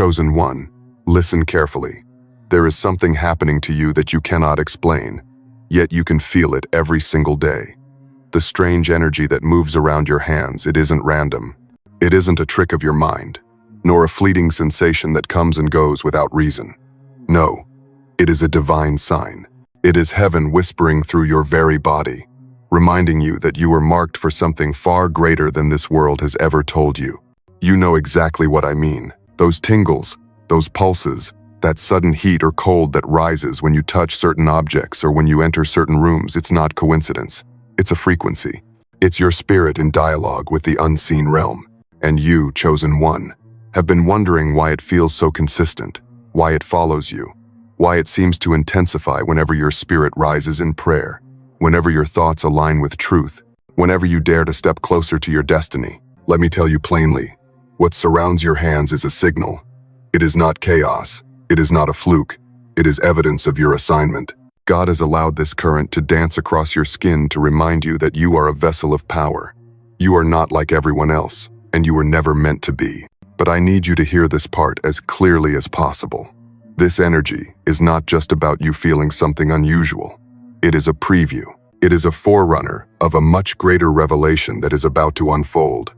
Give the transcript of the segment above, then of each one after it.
Chosen one, listen carefully. There is something happening to you that you cannot explain, yet you can feel it every single day. The strange energy that moves around your hands, it isn't random. It isn't a trick of your mind, nor a fleeting sensation that comes and goes without reason. No, it is a divine sign. It is heaven whispering through your very body, reminding you that you are marked for something far greater than this world has ever told you. You know exactly what I mean. Those tingles, those pulses, that sudden heat or cold that rises when you touch certain objects or when you enter certain rooms, it's not coincidence. It's a frequency. It's your spirit in dialogue with the unseen realm. And you, chosen one, have been wondering why it feels so consistent, why it follows you, why it seems to intensify whenever your spirit rises in prayer, whenever your thoughts align with truth, whenever you dare to step closer to your destiny. Let me tell you plainly, what surrounds your hands is a signal. It is not chaos. It is not a fluke. It is evidence of your assignment. God has allowed this current to dance across your skin to remind you that you are a vessel of power. You are not like everyone else, and you were never meant to be. But I need you to hear this part as clearly as possible. This energy is not just about you feeling something unusual. It is a preview. It is a forerunner of a much greater revelation that is about to unfold.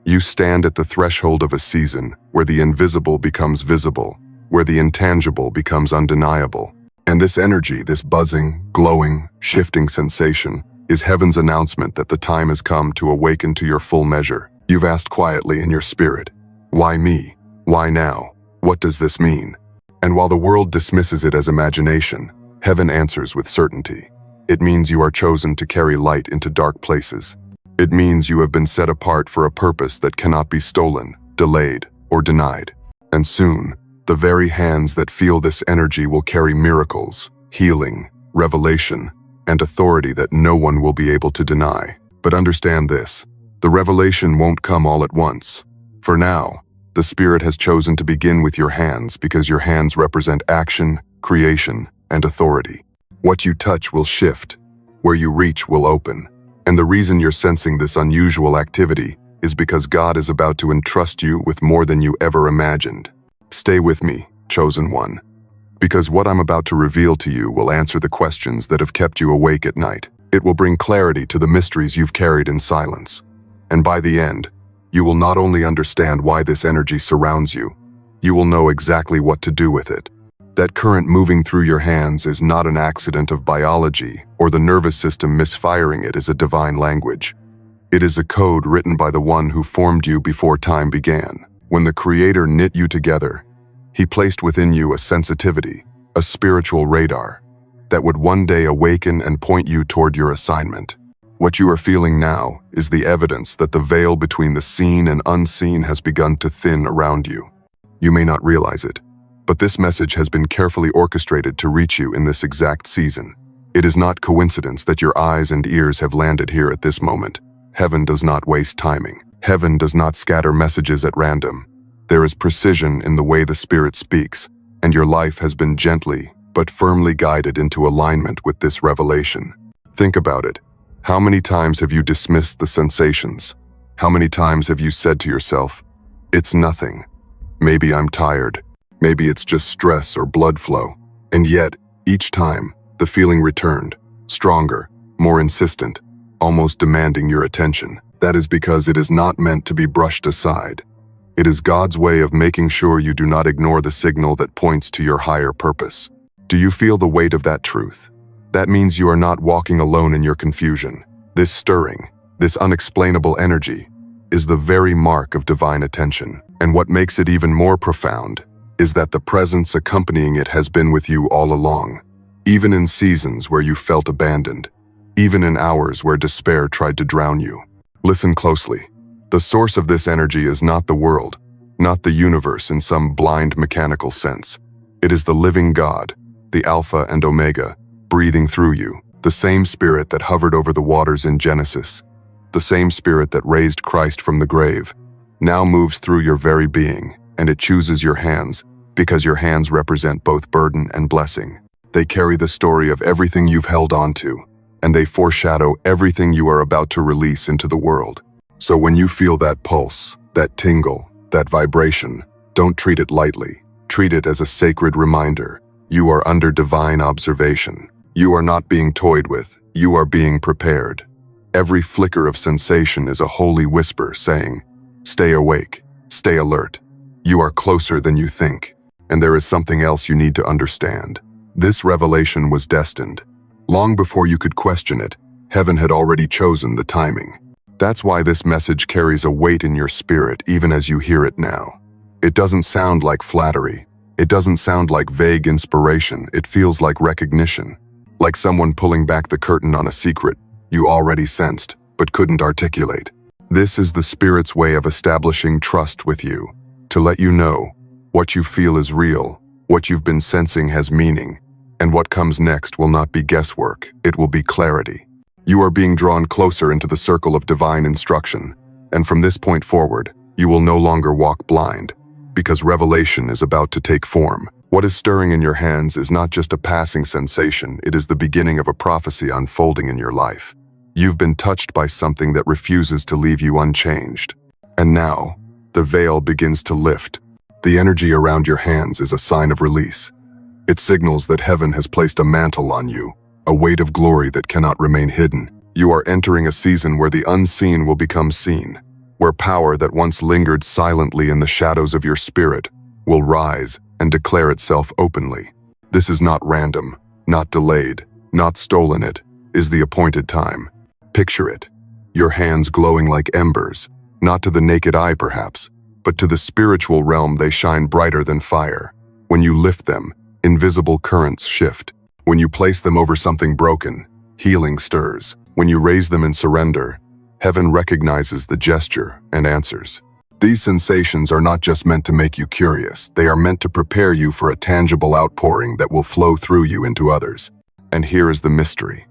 You stand at the threshold of a season where the invisible becomes visible, where the intangible becomes undeniable. And this energy, this buzzing, glowing, shifting sensation, is heaven's announcement that the time has come to awaken to your full measure. You've asked quietly in your spirit, why me? Why now? What does this mean? And while the world dismisses it as imagination, heaven answers with certainty. It means you are chosen to carry light into dark places. It means you have been set apart for a purpose that cannot be stolen, delayed, or denied. And soon, the very hands that feel this energy will carry miracles, healing, revelation, and authority that no one will be able to deny. But understand this, the revelation won't come all at once. For now, the Spirit has chosen to begin with your hands because your hands represent action, creation, and authority. What you touch will shift, where you reach will open. And the reason you're sensing this unusual activity is because God is about to entrust you with more than you ever imagined. Stay with me, chosen one, because what I'm about to reveal to you will answer the questions that have kept you awake at night. It will bring clarity to the mysteries you've carried in silence. And by the end, you will not only understand why this energy surrounds you, you will know exactly what to do with it. That current moving through your hands is not an accident of biology or the nervous system misfiring it as a divine language. It is a code written by the one who formed you before time began. When the Creator knit you together, He placed within you a sensitivity, a spiritual radar, that would one day awaken and point you toward your assignment. What you are feeling now is the evidence that the veil between the seen and unseen has begun to thin around you. You may not realize it, but this message has been carefully orchestrated to reach you in this exact season. It is not coincidence that your eyes and ears have landed here at this moment. Heaven does not waste timing. Heaven does not scatter messages at random. There is precision in the way the Spirit speaks, and your life has been gently but firmly guided into alignment with this revelation. Think about it. How many times have you dismissed the sensations? How many times have you said to yourself, "It's nothing. Maybe I'm tired. Maybe it's just stress or blood flow." And yet, each time, the feeling returned, stronger, more insistent, almost demanding your attention. That is because it is not meant to be brushed aside. It is God's way of making sure you do not ignore the signal that points to your higher purpose. Do you feel the weight of that truth? That means you are not walking alone in your confusion. This stirring, this unexplainable energy, is the very mark of divine attention. And what makes it even more profound is that the presence accompanying it has been with you all along, even in seasons where you felt abandoned, even in hours where despair tried to drown you. Listen closely. The source of this energy is not the world, not the universe in some blind mechanical sense. It is the living God, the Alpha and Omega, breathing through you, the same Spirit that hovered over the waters in Genesis, the same Spirit that raised Christ from the grave, now moves through your very being, and it chooses your hands because your hands represent both burden and blessing. They carry the story of everything you've held on to, and they foreshadow everything you are about to release into the world. So when you feel that pulse, that tingle, that vibration, Don't treat it lightly. Treat it as a sacred reminder. You are under divine observation. You are not being toyed with. You are being prepared. Every flicker of sensation is a holy whisper saying, stay awake, stay alert. You are closer than you think. And there is something else you need to understand. This revelation was destined. Long before you could question it, heaven had already chosen the timing. That's why this message carries a weight in your spirit even as you hear it now. It doesn't sound like flattery. It doesn't sound like vague inspiration. It feels like recognition. Like someone pulling back the curtain on a secret you already sensed but couldn't articulate. This is the Spirit's way of establishing trust with you, to let you know what you feel is real, what you've been sensing has meaning, and what comes next will not be guesswork, it will be clarity. You are being drawn closer into the circle of divine instruction, and from this point forward, you will no longer walk blind, because revelation is about to take form. What is stirring in your hands is not just a passing sensation, it is the beginning of a prophecy unfolding in your life. You've been touched by something that refuses to leave you unchanged. And now, the veil begins to lift. The energy around your hands is a sign of release. It signals that heaven has placed a mantle on you, a weight of glory that cannot remain hidden. You are entering a season where the unseen will become seen, where power that once lingered silently in the shadows of your spirit will rise and declare itself openly. This is not random, not delayed, not stolen. It is the appointed time. Picture it, your hands glowing like embers, not to the naked eye perhaps, but to the spiritual realm they shine brighter than fire. When you lift them, invisible currents shift. When you place them over something broken, healing stirs. When you raise them in surrender, heaven recognizes the gesture and answers. These sensations are not just meant to make you curious, they are meant to prepare you for a tangible outpouring that will flow through you into others. And here is the mystery.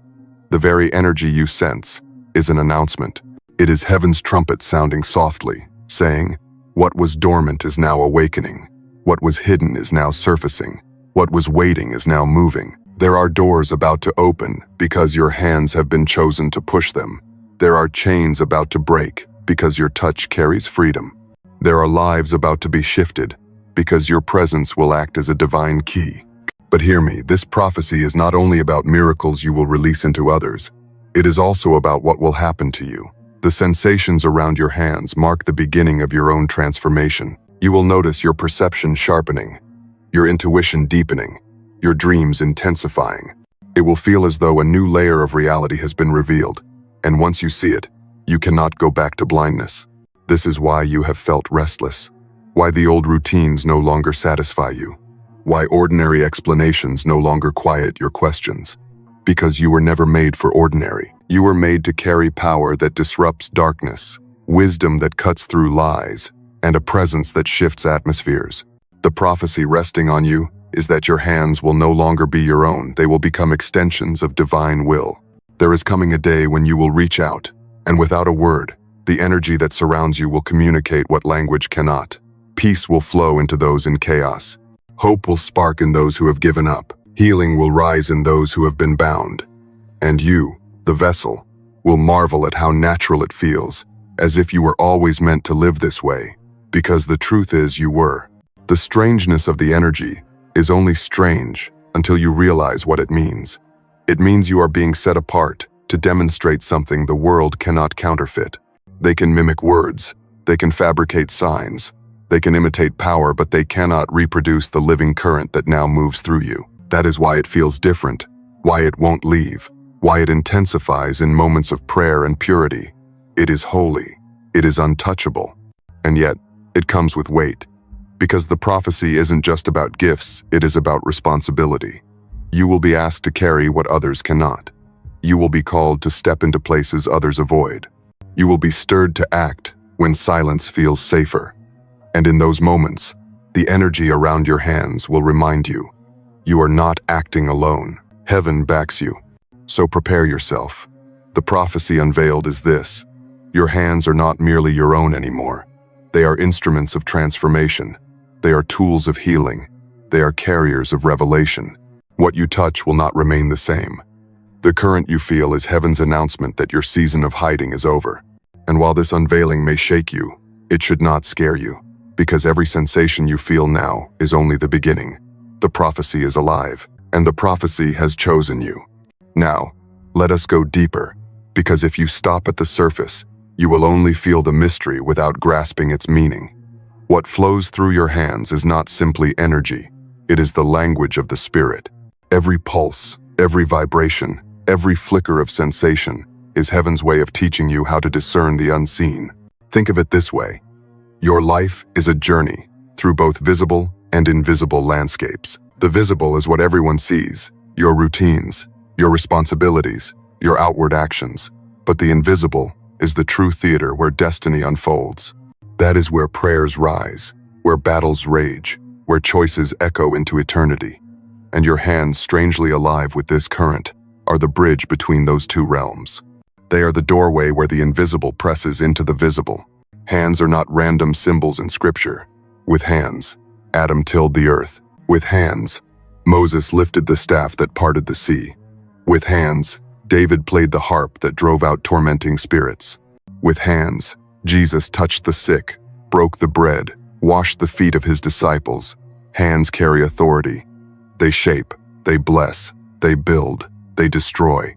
The very energy you sense is an announcement. It is heaven's trumpet sounding softly, saying, what was dormant is now awakening. What was hidden is now surfacing. What was waiting is now moving. There are doors about to open because your hands have been chosen to push them. There are chains about to break because your touch carries freedom. There are lives about to be shifted because your presence will act as a divine key. But hear me, this prophecy is not only about miracles you will release into others. It is also about what will happen to you. The sensations around your hands mark the beginning of your own transformation. You will notice your perception sharpening, your intuition deepening, your dreams intensifying. It will feel as though a new layer of reality has been revealed, and once you see it, you cannot go back to blindness. This is why you have felt restless, why the old routines no longer satisfy you, why ordinary explanations no longer quiet your questions. Because you were never made for ordinary. You were made to carry power that disrupts darkness, wisdom that cuts through lies, and a presence that shifts atmospheres. The prophecy resting on you is that your hands will no longer be your own. They will become extensions of divine will. There is coming a day when you will reach out, and without a word, the energy that surrounds you will communicate what language cannot. Peace will flow into those in chaos. Hope will spark in those who have given up. Healing will rise in those who have been bound. And you, the vessel, will marvel at how natural it feels, as if you were always meant to live this way, because the truth is you were. The strangeness of the energy is only strange until you realize what it means. It means you are being set apart to demonstrate something the world cannot counterfeit. They can mimic words, they can fabricate signs, they can imitate power, but they cannot reproduce the living current that now moves through you. That is why it feels different, why it won't leave, why it intensifies in moments of prayer and purity. It is holy, it is untouchable, and yet it comes with weight. Because the prophecy isn't just about gifts, it is about responsibility. You will be asked to carry what others cannot. You will be called to step into places others avoid. You will be stirred to act when silence feels safer. And in those moments, the energy around your hands will remind you, you are not acting alone. Heaven backs you. So prepare yourself. The prophecy unveiled is this: your hands are not merely your own anymore. They are instruments of transformation. They are tools of healing. They are carriers of revelation. What you touch will not remain the same. The current you feel is heaven's announcement that your season of hiding is over. And while this unveiling may shake you, it should not scare you. because every sensation you feel now is only the beginning. The prophecy is alive, and the prophecy has chosen you. Now, let us go deeper, because if you stop at the surface, you will only feel the mystery without grasping its meaning. What flows through your hands is not simply energy, it is the language of the Spirit. Every pulse, every vibration, every flicker of sensation is heaven's way of teaching you how to discern the unseen. Think of it this way. Your life is a journey through both visible and invisible landscapes. The visible is what everyone sees, your routines, your responsibilities, your outward actions. But the invisible is the true theater where destiny unfolds. That is where prayers rise, where battles rage, where choices echo into eternity. And your hands, strangely alive with this current, are the bridge between those two realms. They are the doorway where the invisible presses into the visible. Hands are not random symbols in Scripture. With hands, Adam tilled the earth. With hands, Moses lifted the staff that parted the sea. With hands, David played the harp that drove out tormenting spirits. With hands, Jesus touched the sick, broke the bread, washed the feet of his disciples. Hands carry authority. They shape, they bless, they build, they destroy.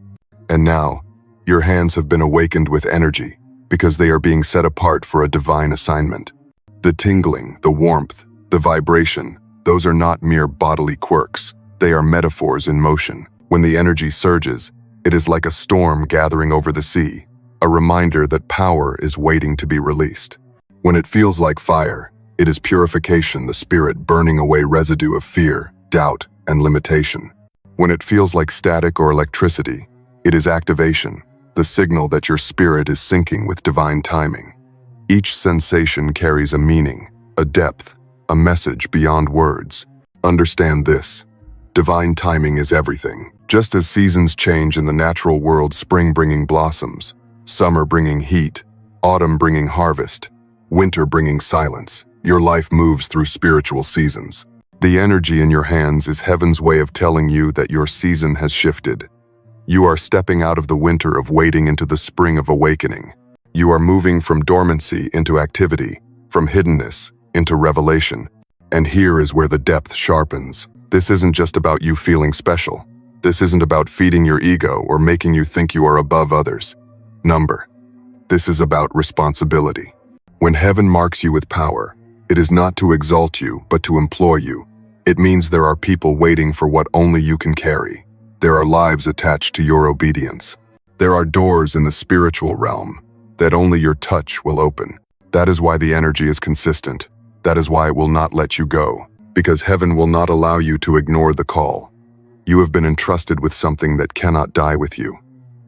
And now, your hands have been awakened with energy, because they are being set apart for a divine assignment. The tingling, the warmth, the vibration, those are not mere bodily quirks. They are metaphors in motion. When the energy surges, it is like a storm gathering over the sea, a reminder that power is waiting to be released. When it feels like fire, it is purification, the Spirit burning away residue of fear, doubt, and limitation. When it feels like static or electricity, it is activation, the signal that your spirit is syncing with divine timing. Each sensation carries a meaning, a depth, a message beyond words. Understand this. Divine timing is everything. Just as seasons change in the natural world, spring bringing blossoms, summer bringing heat, autumn bringing harvest, winter bringing silence, your life moves through spiritual seasons. The energy in your hands is heaven's way of telling you that your season has shifted. You are stepping out of the winter of waiting into the spring of awakening. You are moving from dormancy into activity, from hiddenness into revelation. And here is where the depth sharpens. This isn't just about you feeling special. This isn't about feeding your ego or making you think you are above others. This is about responsibility. When heaven marks you with power, it is not to exalt you, but to employ you. It means there are people waiting for what only you can carry. There are lives attached to your obedience. There are doors in the spiritual realm that only your touch will open. That is why the energy is consistent. That is why it will not let you go, because heaven will not allow you to ignore the call. You have been entrusted with something that cannot die with you.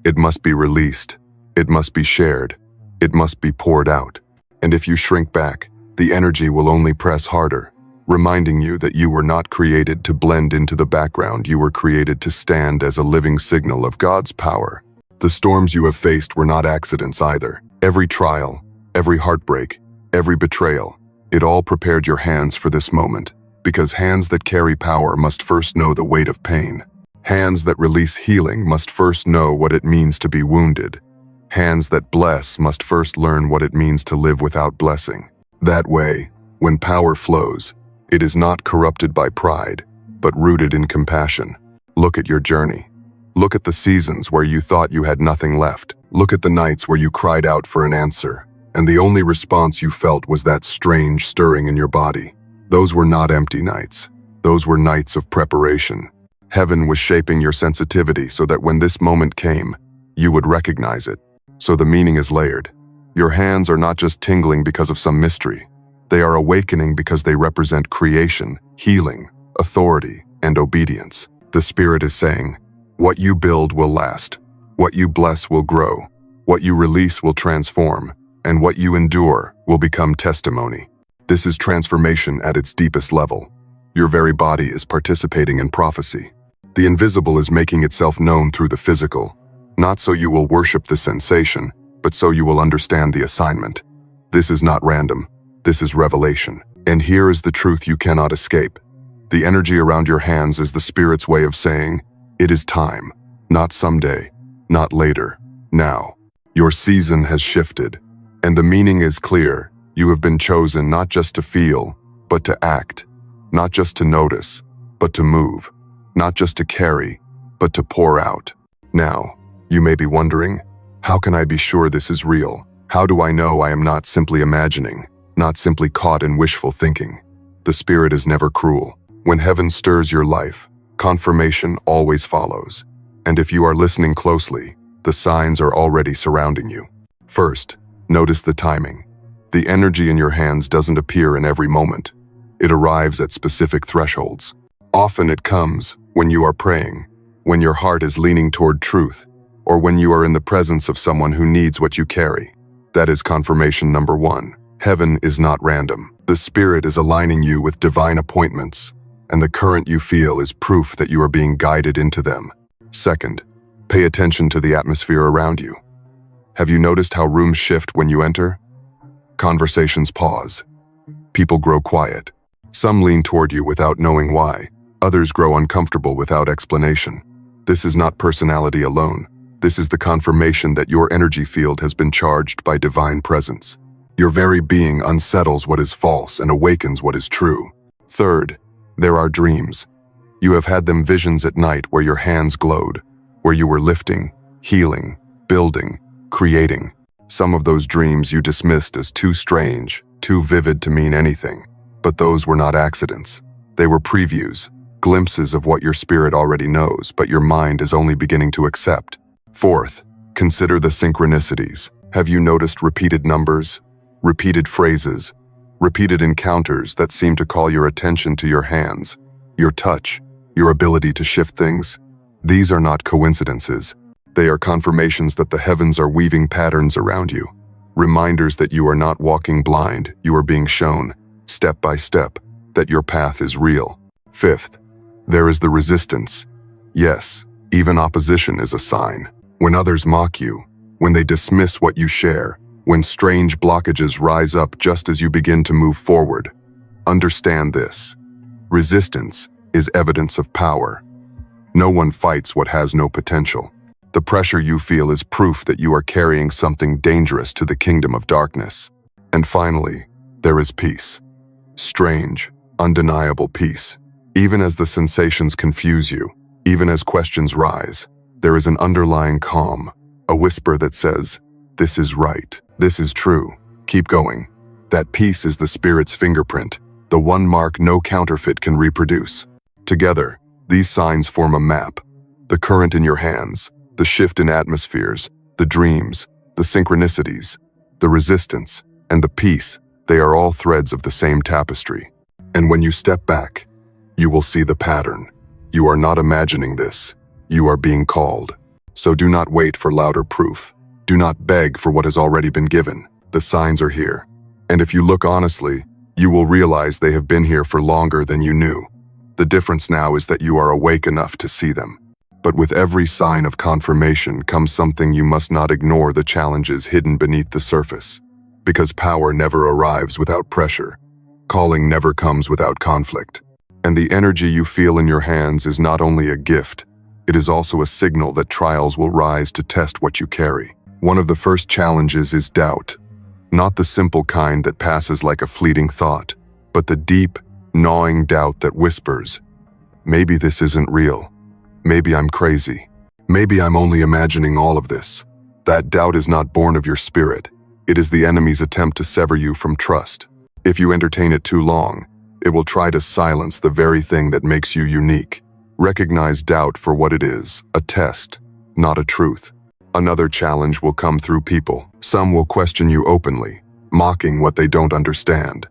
It must be released. It must be shared. It must be poured out. And if you shrink back, the energy will only press harder, reminding you that you were not created to blend into the background. You were created to stand as a living signal of God's power. The storms you have faced were not accidents either. Every trial, every heartbreak, every betrayal, it all prepared your hands for this moment, because hands that carry power must first know the weight of pain. Hands that release healing must first know what it means to be wounded. Hands that bless must first learn what it means to live without blessing. That way, when power flows, it is not corrupted by pride, but rooted in compassion. Look at your journey. Look at the seasons where you thought you had nothing left. Look at the nights where you cried out for an answer, and the only response you felt was that strange stirring in your body. Those were not empty nights. Those were nights of preparation. Heaven was shaping your sensitivity so that when this moment came, you would recognize it. So the meaning is layered. Your hands are not just tingling because of some mystery. They are awakening because they represent creation, healing, authority, and obedience. The Spirit is saying, what you build will last. What you bless will grow. What you release will transform. And what you endure will become testimony. This is transformation at its deepest level. Your very body is participating in prophecy. The invisible is making itself known through the physical, not so you will worship the sensation, but so you will understand the assignment. This is not random. This is revelation. And here is the truth you cannot escape. The energy around your hands is the Spirit's way of saying, it is time, not someday, not later, now. Your season has shifted, and the meaning is clear. You have been chosen not just to feel, but to act, not just to notice, but to move, not just to carry, but to pour out. Now, you may be wondering, how can I be sure this is real? How do I know I am not simply imagining, not simply caught in wishful thinking? The Spirit is never cruel. When heaven stirs your life, confirmation always follows. And if you are listening closely, the signs are already surrounding you. First, notice the timing. The energy in your hands doesn't appear in every moment. It arrives at specific thresholds. Often it comes when you are praying, when your heart is leaning toward truth, or when you are in the presence of someone who needs what you carry. That is confirmation number one. Heaven is not random. The Spirit is aligning you with divine appointments, and the current you feel is proof that you are being guided into them. Second, pay attention to the atmosphere around you. Have you noticed how rooms shift when you enter? Conversations pause. People grow quiet. Some lean toward you without knowing why. Others grow uncomfortable without explanation. This is not personality alone. This is the confirmation that your energy field has been charged by divine presence. Your very being unsettles what is false and awakens what is true. Third, there are dreams. You have had them visions at night where your hands glowed, where you were lifting, healing, building, creating. Some of those dreams you dismissed as too strange, too vivid to mean anything. But those were not accidents. They were previews, glimpses of what your spirit already knows, but your mind is only beginning to accept. Fourth, consider the synchronicities. Have you noticed repeated numbers, repeated phrases, repeated encounters that seem to call your attention to your hands, your touch, your ability to shift things? These are not coincidences. They are confirmations that the heavens are weaving patterns around you. Reminders that you are not walking blind, you are being shown, step by step, that your path is real. Fifth, there is the resistance. Yes, even opposition is a sign. When others mock you, when they dismiss what you share, when strange blockages rise up just as you begin to move forward, understand this. Resistance is evidence of power. No one fights what has no potential. The pressure you feel is proof that you are carrying something dangerous to the kingdom of darkness. And finally, there is peace. Strange, undeniable peace. Even as the sensations confuse you, even as questions rise, there is an underlying calm, a whisper that says, "This is right, this is true, keep going." That peace is the Spirit's fingerprint, the one mark no counterfeit can reproduce. Together, these signs form a map. The current in your hands, the shift in atmospheres, the dreams, the synchronicities, the resistance, and the peace, they are all threads of the same tapestry. And when you step back, you will see the pattern. You are not imagining this. You are being called. So do not wait for louder proof. Do not beg for what has already been given. The signs are here. And if you look honestly, you will realize they have been here for longer than you knew. The difference now is that you are awake enough to see them. But with every sign of confirmation comes something you must not ignore: the challenges hidden beneath the surface. Because power never arrives without pressure. Calling never comes without conflict. And the energy you feel in your hands is not only a gift, it is also a signal that trials will rise to test what you carry. One of the first challenges is doubt. Not the simple kind that passes like a fleeting thought, but the deep, gnawing doubt that whispers, "Maybe this isn't real. Maybe I'm crazy. Maybe I'm only imagining all of this." That doubt is not born of your spirit. It is the enemy's attempt to sever you from trust. If you entertain it too long, it will try to silence the very thing that makes you unique. Recognize doubt for what it is, a test, not a truth. Another challenge will come through people. Some will question you openly, mocking what they don't understand.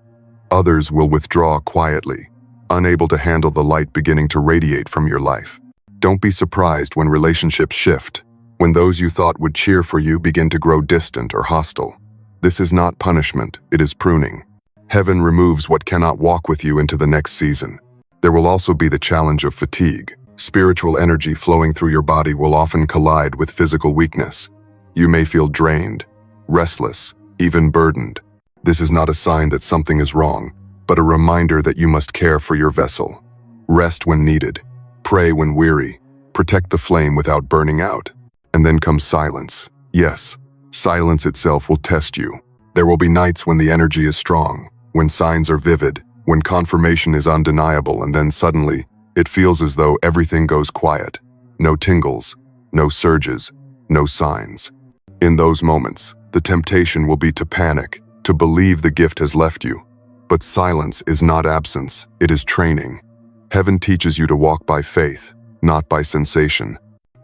Others will withdraw quietly, unable to handle the light beginning to radiate from your life. Don't be surprised when relationships shift, when those you thought would cheer for you begin to grow distant or hostile. This is not punishment, it is pruning. Heaven removes what cannot walk with you into the next season. There will also be the challenge of fatigue. Spiritual energy flowing through your body will often collide with physical weakness. You may feel drained, restless, even burdened. This is not a sign that something is wrong, but a reminder that you must care for your vessel. Rest when needed, pray when weary, protect the flame without burning out. And then comes silence. Yes, silence itself will test you. There will be nights when the energy is strong, when signs are vivid, when confirmation is undeniable, and then suddenly, it feels as though everything goes quiet. No tingles, no surges, no signs. In those moments, the temptation will be to panic, to believe the gift has left you. But silence is not absence, it is training. Heaven teaches you to walk by faith, not by sensation.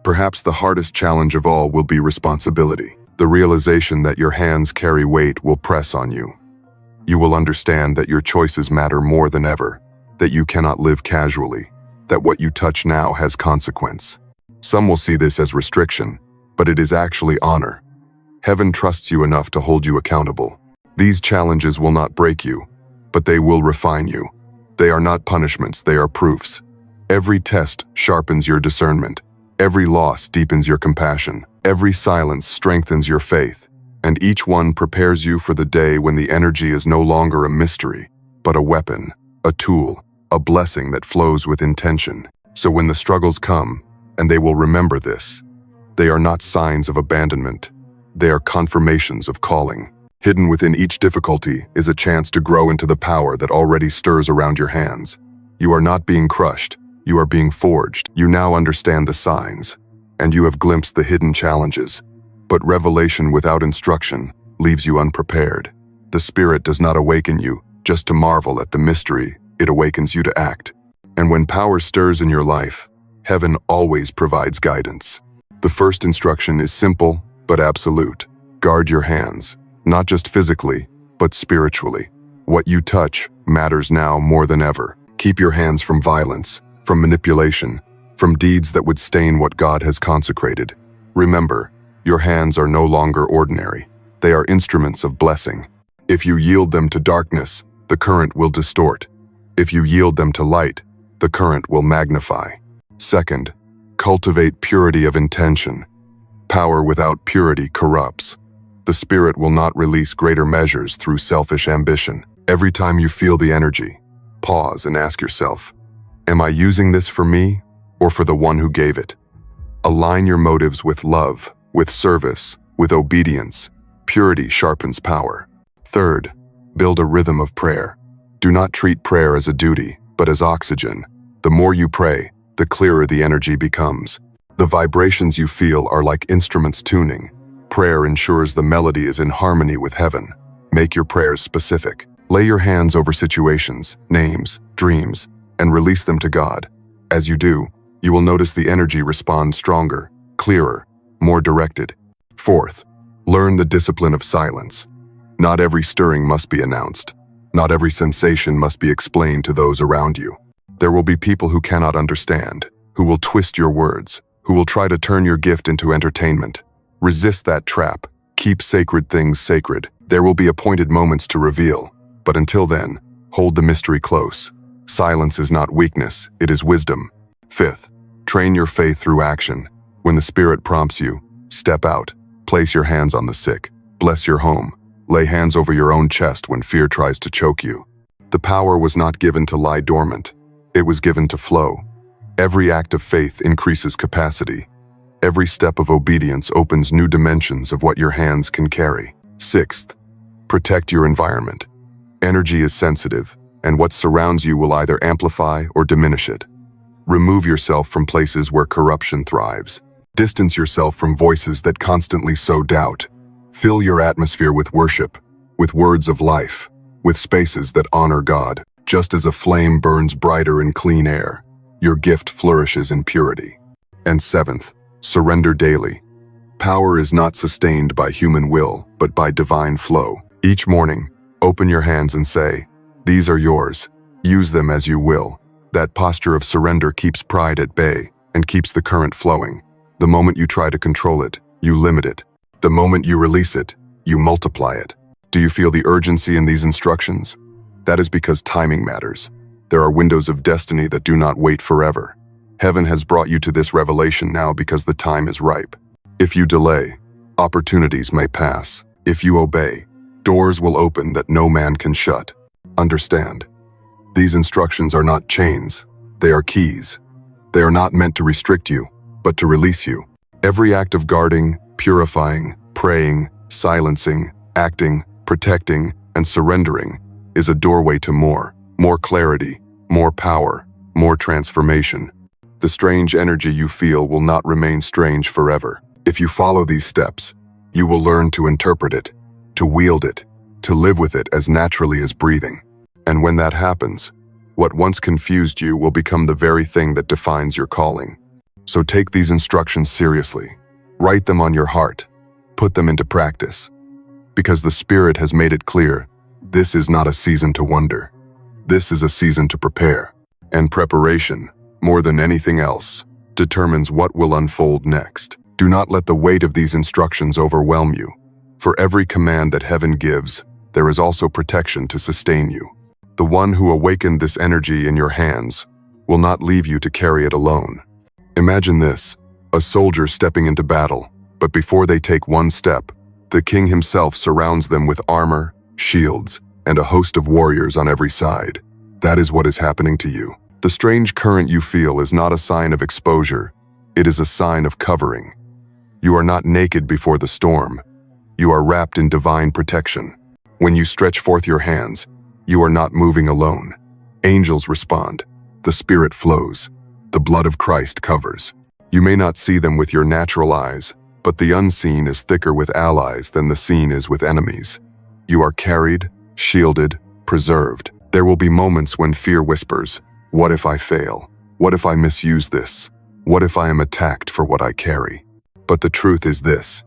Perhaps the hardest challenge of all will be responsibility. The realization that your hands carry weight will press on you. You will understand that your choices matter more than ever, that you cannot live casually, that what you touch now has consequence. Some will see this as restriction, but it is actually honor. Heaven trusts you enough to hold you accountable. These challenges will not break you, but they will refine you. They are not punishments, they are proofs. Every test sharpens your discernment. Every loss deepens your compassion. Every silence strengthens your faith. And each one prepares you for the day when the energy is no longer a mystery, but a weapon, a tool, a blessing that flows with intention. So when the struggles come, and they will remember this, they are not signs of abandonment. They are confirmations of calling. Hidden within each difficulty is a chance to grow into the power that already stirs around your hands. You are not being crushed, you are being forged. You now understand the signs, and you have glimpsed the hidden challenges. But revelation without instruction leaves you unprepared. The Spirit does not awaken you just to marvel at the mystery, it awakens you to act. And when power stirs in your life, heaven always provides guidance. The first instruction is simple but absolute. Guard your hands. Not just physically, but spiritually. What you touch matters now more than ever. Keep your hands from violence, from manipulation, from deeds that would stain what God has consecrated. Remember, your hands are no longer ordinary. They are instruments of blessing. If you yield them to darkness, the current will distort. If you yield them to light, the current will magnify. Second, cultivate purity of intention. Power without purity corrupts. The Spirit will not release greater measures through selfish ambition. Every time you feel the energy, pause and ask yourself, am I using this for me or for the one who gave it? Align your motives with love, with service, with obedience. Purity sharpens power. Third, build a rhythm of prayer. Do not treat prayer as a duty, but as oxygen. The more you pray, the clearer the energy becomes. The vibrations you feel are like instruments tuning. Prayer ensures the melody is in harmony with heaven. Make your prayers specific. Lay your hands over situations, names, dreams, and release them to God. As you do, you will notice the energy respond stronger, clearer, more directed. Fourth, learn the discipline of silence. Not every stirring must be announced. Not every sensation must be explained to those around you. There will be people who cannot understand, who will twist your words, who will try to turn your gift into entertainment. Resist that trap. Keep sacred things sacred. There will be appointed moments to reveal, but until then, hold the mystery close. Silence is not weakness, it is wisdom. Fifth, train your faith through action. When the Spirit prompts you, step out, place your hands on the sick, bless your home, lay hands over your own chest when fear tries to choke you. The power was not given to lie dormant, it was given to flow. Every act of faith increases capacity. Every step of obedience opens new dimensions of what your hands can carry. Sixth, protect your environment. Energy is sensitive, and what surrounds you will either amplify or diminish it. Remove yourself from places where corruption thrives. Distance yourself from voices that constantly sow doubt. Fill your atmosphere with worship, with words of life, with spaces that honor God. Just as a flame burns brighter in clean air, your gift flourishes in purity. And seventh, surrender daily. Power is not sustained by human will, but by divine flow. Each morning, open your hands and say, "These are yours. Use them as you will." That posture of surrender keeps pride at bay and keeps the current flowing. The moment you try to control it, you limit it. The moment you release it, you multiply it. Do you feel the urgency in these instructions? That is because timing matters. There are windows of destiny that do not wait forever. Heaven has brought you to this revelation now because the time is ripe. If you delay, opportunities may pass. If you obey, doors will open that no man can shut. Understand, these instructions are not chains, they are keys. They are not meant to restrict you, but to release you. Every act of guarding, purifying, praying, silencing, acting, protecting, and surrendering is a doorway to more clarity, more power, more transformation. The strange energy you feel will not remain strange forever. If you follow these steps, you will learn to interpret it, to wield it, to live with it as naturally as breathing. And when that happens, what once confused you will become the very thing that defines your calling. So take these instructions seriously. Write them on your heart. Put them into practice. Because the Spirit has made it clear, this is not a season to wonder. This is a season to prepare. And preparation, more than anything else, determines what will unfold next. Do not let the weight of these instructions overwhelm you. For every command that heaven gives, there is also protection to sustain you. The one who awakened this energy in your hands will not leave you to carry it alone. Imagine this, a soldier stepping into battle, but before they take one step, the king himself surrounds them with armor, shields, and a host of warriors on every side. That is what is happening to you. The strange current you feel is not a sign of exposure, it is a sign of covering. You are not naked before the storm. You are wrapped in divine protection. When you stretch forth your hands, you are not moving alone. Angels respond. The Spirit flows. The blood of Christ covers. You may not see them with your natural eyes, but the unseen is thicker with allies than the seen is with enemies. You are carried, shielded, preserved. There will be moments when fear whispers, "What if I fail? What if I misuse this? What if I am attacked for what I carry?" But the truth is this: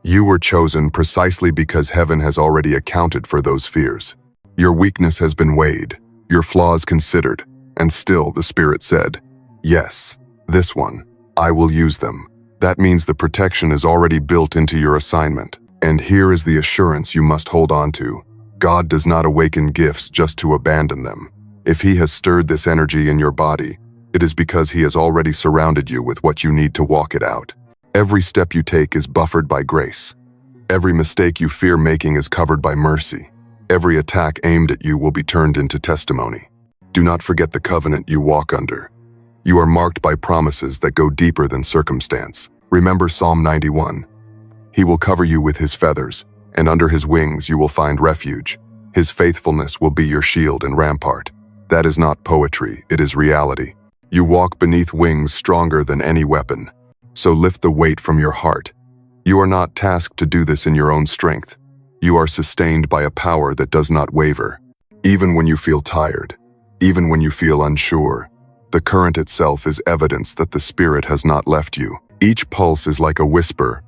you were chosen precisely because heaven has already accounted for those fears. Your weakness has been weighed, your flaws considered, and still the Spirit said, "Yes, this one, I will use them." That means the protection is already built into your assignment. And here is the assurance you must hold on to. God does not awaken gifts just to abandon them. If He has stirred this energy in your body, it is because He has already surrounded you with what you need to walk it out. Every step you take is buffered by grace. Every mistake you fear making is covered by mercy. Every attack aimed at you will be turned into testimony. Do not forget the covenant you walk under. You are marked by promises that go deeper than circumstance. Remember Psalm 91. He will cover you with His feathers, and under His wings you will find refuge. His faithfulness will be your shield and rampart. That is not poetry, it is reality. You walk beneath wings stronger than any weapon. So lift the weight from your heart. You are not tasked to do this in your own strength. You are sustained by a power that does not waver. Even when you feel tired, even when you feel unsure, the current itself is evidence that the Spirit has not left you. Each pulse is like a whisper,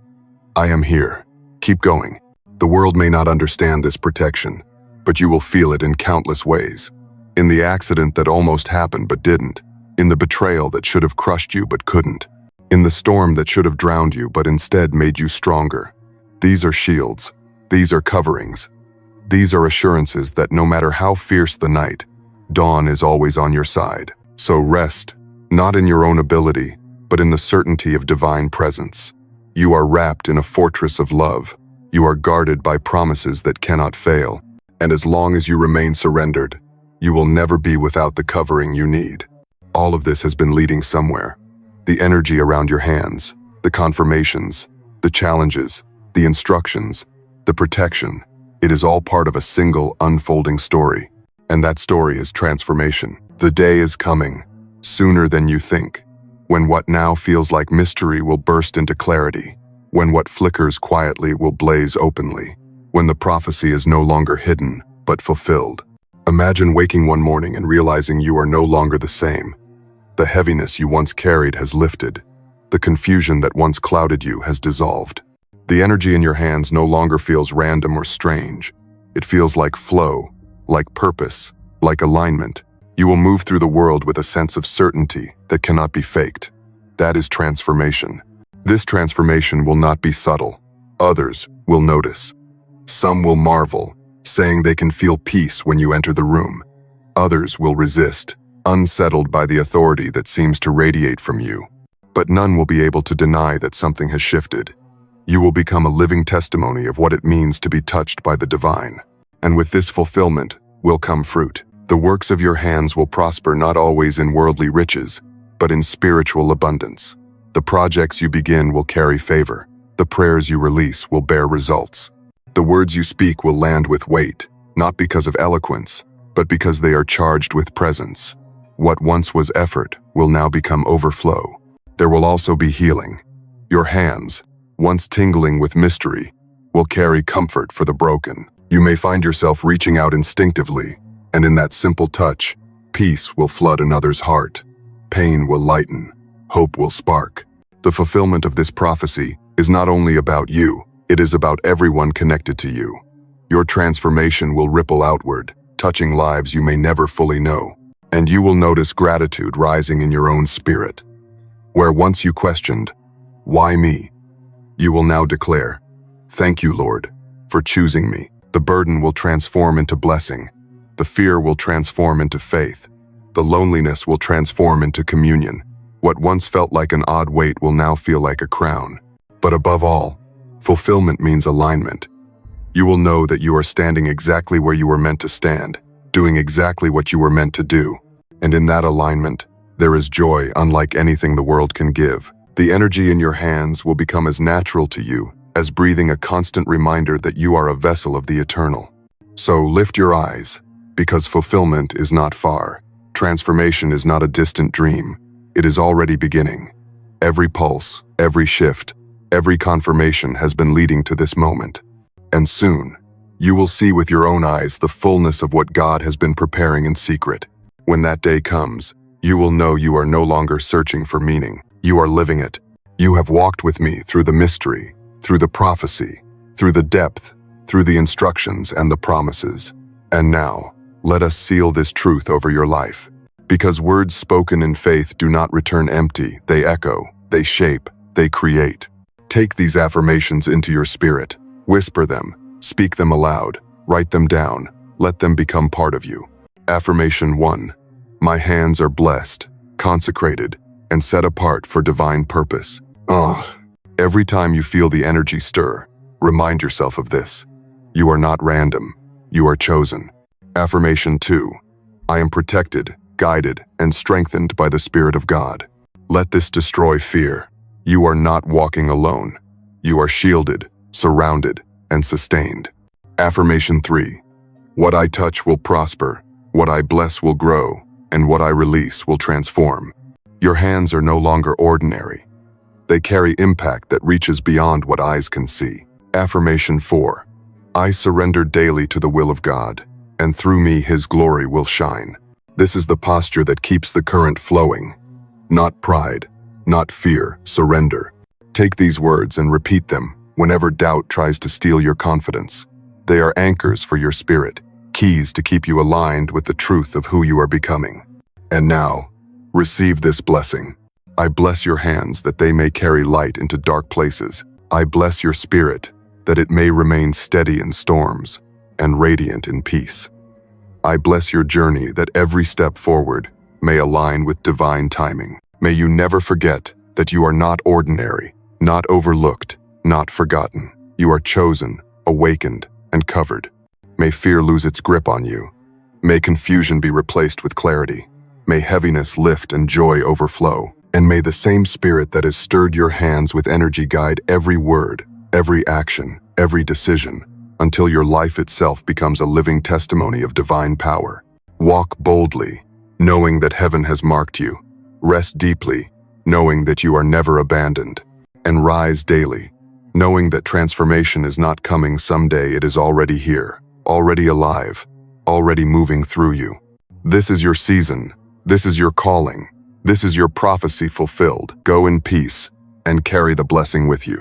"I am here. Keep going." The world may not understand this protection, but you will feel it in countless ways. In the accident that almost happened but didn't. In the betrayal that should have crushed you but couldn't. In the storm that should have drowned you but instead made you stronger. These are shields. These are coverings. These are assurances that no matter how fierce the night, dawn is always on your side. So rest, not in your own ability, but in the certainty of divine presence. You are wrapped in a fortress of love. You are guarded by promises that cannot fail. And as long as you remain surrendered, you will never be without the covering you need. All of this has been leading somewhere. The energy around your hands, the confirmations, the challenges, the instructions, the protection. It is all part of a single unfolding story. And that story is transformation. The day is coming, sooner than you think, when what now feels like mystery will burst into clarity, when what flickers quietly will blaze openly, when the prophecy is no longer hidden, but fulfilled. Imagine waking one morning and realizing you are no longer the same. The heaviness you once carried has lifted. The confusion that once clouded you has dissolved. The energy in your hands no longer feels random or strange. It feels like flow, like purpose, like alignment. You will move through the world with a sense of certainty that cannot be faked. That is transformation. This transformation will not be subtle. Others will notice. Some will marvel, saying they can feel peace when you enter the room. Others will resist, unsettled by the authority that seems to radiate from you. But none will be able to deny that something has shifted. You will become a living testimony of what it means to be touched by the divine. And with this fulfillment will come fruit. The works of your hands will prosper not always in worldly riches, but in spiritual abundance. The projects you begin will carry favor. The prayers you release will bear results. The words you speak will land with weight, not because of eloquence, but because they are charged with presence. What once was effort will now become overflow. There will also be healing. Your hands, once tingling with mystery, will carry comfort for the broken. You may find yourself reaching out instinctively, and in that simple touch, peace will flood another's heart. Pain will lighten. Hope will spark. The fulfillment of this prophecy is not only about you, it is about everyone connected to you. Your transformation will ripple outward, touching lives you may never fully know. And you will notice gratitude rising in your own spirit. Where once you questioned, "Why me?" you will now declare, "Thank you, Lord, for choosing me." The burden will transform into blessing. The fear will transform into faith. The loneliness will transform into communion. What once felt like an odd weight will now feel like a crown. But above all, fulfillment means alignment. You will know that you are standing exactly where you were meant to stand, doing exactly what you were meant to do. And in that alignment, there is joy unlike anything the world can give. The energy in your hands will become as natural to you as breathing, a constant reminder that you are a vessel of the eternal. So lift your eyes, because fulfillment is not far. Transformation is not a distant dream. It is already beginning. Every pulse, every shift, every confirmation has been leading to this moment. And soon, you will see with your own eyes the fullness of what God has been preparing in secret. When that day comes, you will know you are no longer searching for meaning. You are living it. You have walked with me through the mystery, through the prophecy, through the depth, through the instructions and the promises. And now, let us seal this truth over your life. Because words spoken in faith do not return empty, they echo, they shape, they create. Take these affirmations into your spirit. Whisper them, speak them aloud, write them down, let them become part of you. Affirmation 1. My hands are blessed, consecrated, and set apart for divine purpose. Every time you feel the energy stir, remind yourself of this. You are not random, you are chosen. Affirmation 2. I am protected, guided, and strengthened by the Spirit of God. Let this destroy fear. You are not walking alone. You are shielded, surrounded, and sustained. Affirmation 3. What I touch will prosper, what I bless will grow, and what I release will transform. Your hands are no longer ordinary. They carry impact that reaches beyond what eyes can see. Affirmation 4. I surrender daily to the will of God, and through me His glory will shine. This is the posture that keeps the current flowing. Not pride, not fear, surrender. Take these words and repeat them whenever doubt tries to steal your confidence. They are anchors for your spirit, keys to keep you aligned with the truth of who you are becoming. And now, receive this blessing. I bless your hands that they may carry light into dark places. I bless your spirit that it may remain steady in storms and radiant in peace. I bless your journey that every step forward may align with divine timing. May you never forget that you are not ordinary, not overlooked, not forgotten. You are chosen, awakened, and covered. May fear lose its grip on you. May confusion be replaced with clarity. May heaviness lift and joy overflow. And may the same spirit that has stirred your hands with energy guide every word, every action, every decision, until your life itself becomes a living testimony of divine power. Walk boldly, knowing that heaven has marked you. Rest deeply, knowing that you are never abandoned. And rise daily, knowing that transformation is not coming someday, it is already here, already alive, already moving through you. This is your season. This is your calling. This is your prophecy fulfilled. Go in peace and carry the blessing with you.